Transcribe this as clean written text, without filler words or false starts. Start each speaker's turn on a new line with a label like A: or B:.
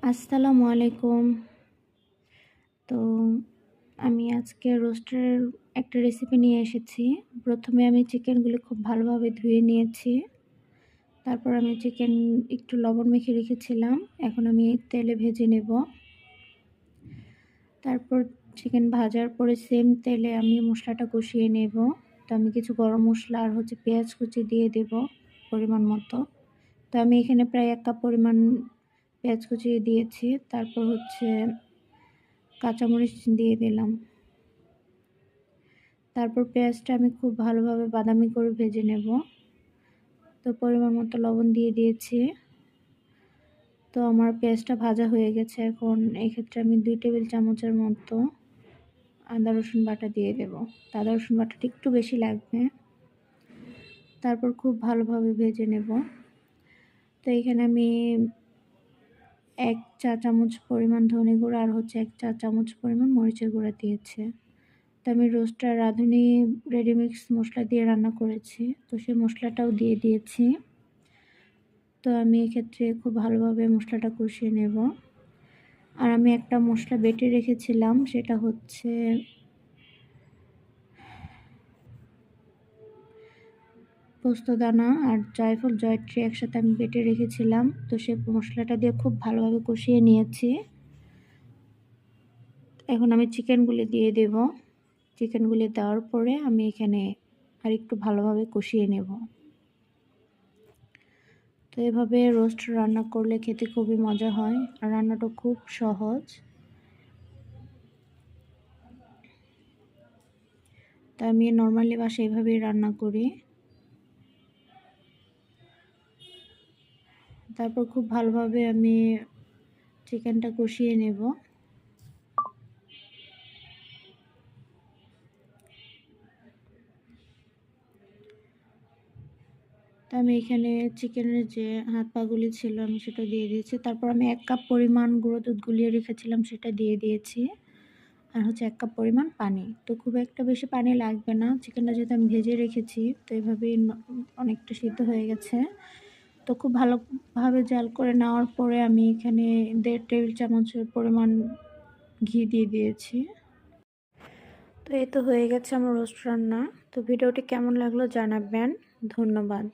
A: আসসালামু আলাইকুম। তো আমি আজকে রোস্টের একটা রেসিপি নিয়ে এসেছি। ১ম এ আমি চিকেনগুলো খুব ভালোভাবে ধুয়ে নিয়েছি। তারপর আমি চিকেন একটু লবণ মেখে রেখেছিলাম। এখন আমি তেলে ভেজে নেব। তারপর চিকেন ভাজার পরে সেম তেলে আমি মশলাটা কষিয়ে নেব। তো আমি কিছু গরম মসলা আর পেঁয়াজ কুচি দিয়ে দেব পরিমাণ মতো। তো আমি এখানে প্রায় ১ কাপ পরিমাণ পেঁয়াজ কুচি দিয়েছি। তারপর কাঁচামরিচ দিয়ে দিলাম। তারপর পেঁয়াজটা আমি খুব ভালোভাবে বাদামি করে ভেজে নেব। তো পরিমাণ মতো লবণ দিয়ে দিয়েছি। তো আমার পেঁয়াজটা ভাজা হয়ে গেছে। এখন এক্ষেত্রে আমি ২ টেবিল চামচের মতো আদা রসুন বাটা দিয়ে দেব। তো আদা রসুন বাটাটা একটু বেশি লাগবে। তারপর খুব ভালোভাবে ভেজে নেব। তো এখানে আমি ১ চা চামচ পরিমাণ ধনে গুঁড়া আর ১ চা চামচ পরিমাণ মরিচের গুঁড়া দিয়েছি। তো আমি রোস্টার রাঁধুনি রেডিমিক্স মশলা দিয়ে রান্না করেছি। তো সেই মশলাটাও দিয়ে দিয়েছি। তো আমি এক্ষেত্রে খুব ভালোভাবে মশলাটা কষিয়ে নেব। আর আমি একটা মশলা বেটে রেখেছিলাম, সেটা হচ্ছে পোস্তদানা আর জায়ফল জয়িত্রী একসাথে আমি বেটে রেখেছিলাম। তো সেই মশলাটা দিয়ে খুব ভালোভাবে কষিয়ে নিয়েছি। এখন আমি চিকেনগুলি দিয়ে দেব। চিকেনগুলি দেওয়ার পরে আমি এখানে আরেকটু ভালোভাবে কষিয়ে নেব। তো এভাবে রোস্ট রান্না করলে খেতে খুবই মজা হয় আর রান্নাটা খুব সহজ। তো আমি নর্মালি বাসায় এভাবেই রান্না করি। তারপর খুব ভালোভাবে আমি চিকেনটা কষিয়ে নেব। তো আমি এখানে চিকেনের যে হাত পাগুলি ছিল আমি সেটা দিয়ে দিয়েছি। তারপর আমি ১ কাপ পরিমাণ গুঁড়ো দুধ গুলিয়ে রেখেছিলাম সেটা দিয়ে দিয়েছি। আর ১ কাপ পরিমাণ পানি। তো খুব একটা বেশি পানি লাগবে না। চিকেনটা যেহেতু আমি ভেজে রেখেছি, তো এভাবেই অনেকটা সিদ্ধ হয়ে গেছে। তো খুব ভালোভাবে জাল করে নেওয়ার পরে আমি এখানে ১.৫ টেবিল চামচের পরিমাণ ঘি দিয়ে দিয়েছি। তো এই তো হয়ে গেছে আমার রোস্ট রান্না। তো ভিডিওটি কেমন লাগলো জানাবেন। ধন্যবাদ।